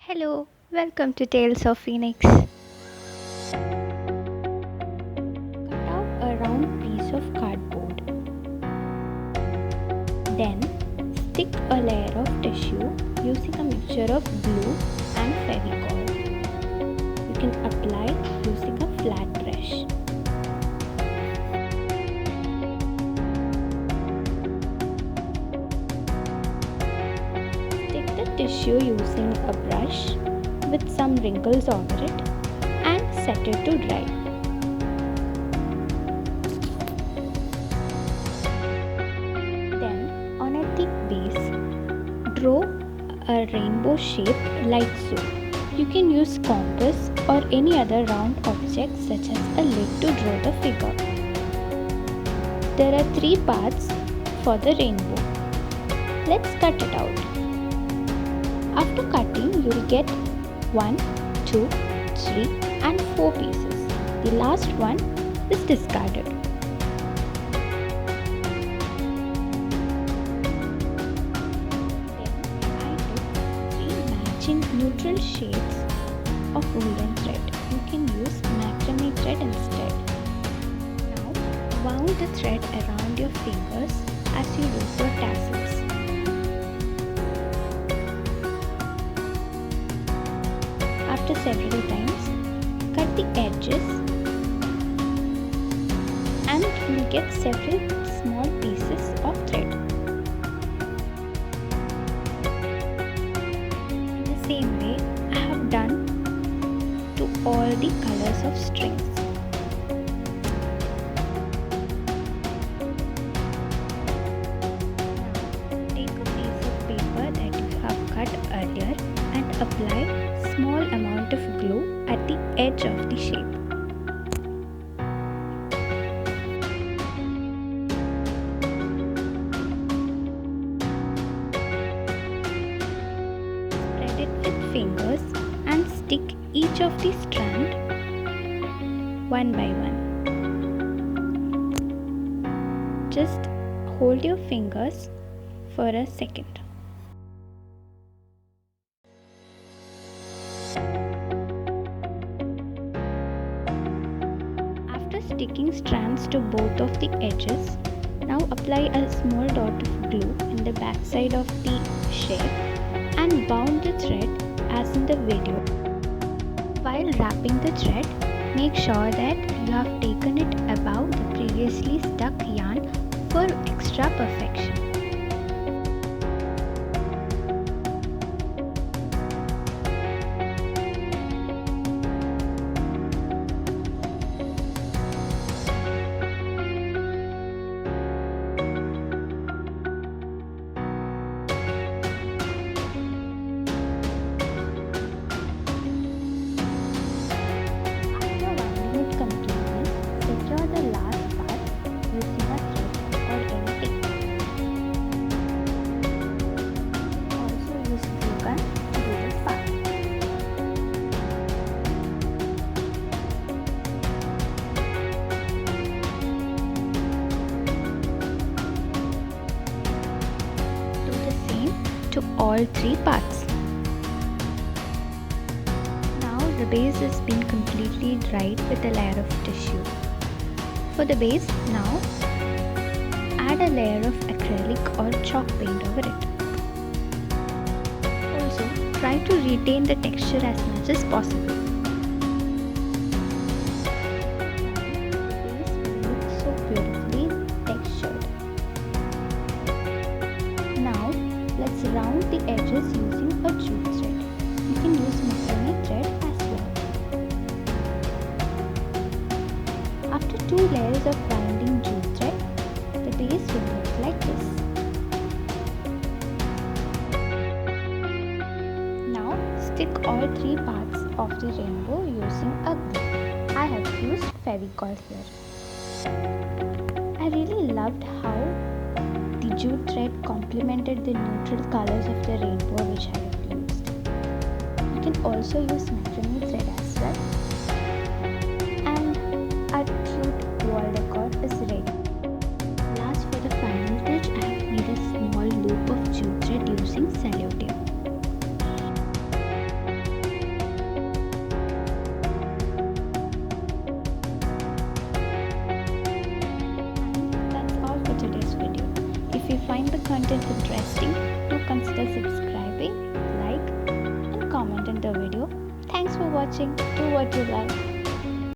Hello, welcome to Tales of Phoenix. Cut out a round piece of cardboard. Then stick a layer of tissue using a mixture of glue and fevicol. You can apply using a flat brush. Stick the tissue using a brush with some wrinkles over it and set it to dry. Then on a thick base, draw a rainbow shape like so. You can use compass or any other round object such as a lid to draw the figure. There are 3 parts for the rainbow. Let's cut it out. After cutting, you will get 1, 2, 3 and 4 pieces. The last one is discarded. Then I took 3 matching neutral shades of woolen thread. You can use macrame thread instead. Now wound the thread around your fingers as you do for tassels. After several times, cut the edges and you will get several small pieces of thread. In the same way, I have done to all the colors of strings. Now, take a piece of paper that you have cut earlier and apply small amount of glue at the edge of the shape. Spread it with fingers and stick each of the strand one by one. Just hold your fingers for a second. Sticking strands to both of the edges, now apply a small dot of glue in the back side of the shape and bound the thread as in the video. While wrapping the thread, make sure that you have taken it above the previously stuck yarn for extra perfection. To all 3 parts. Now the base has been completely dried with a layer of tissue. For the base, now add a layer of acrylic or chalk paint over it. Also, try to retain the texture as much as possible. The base will look so beautifully textured. Now let's round the edges using a jute thread. You can use macrame thread as well. After 2 layers of binding jute thread, the base will look like this. Now stick all 3 parts of the rainbow using a glue. I have used fevicol here. I really loved how the jute thread complemented the neutral colors of the rainbow which I have used. You can also use macrame thread as well. And our cute wall decor is ready. Last, for the final touch, I have made a small loop of jute thread using cello tape. find the content interesting, do consider subscribing, like and comment on the video. Thanks for watching. Do what you love.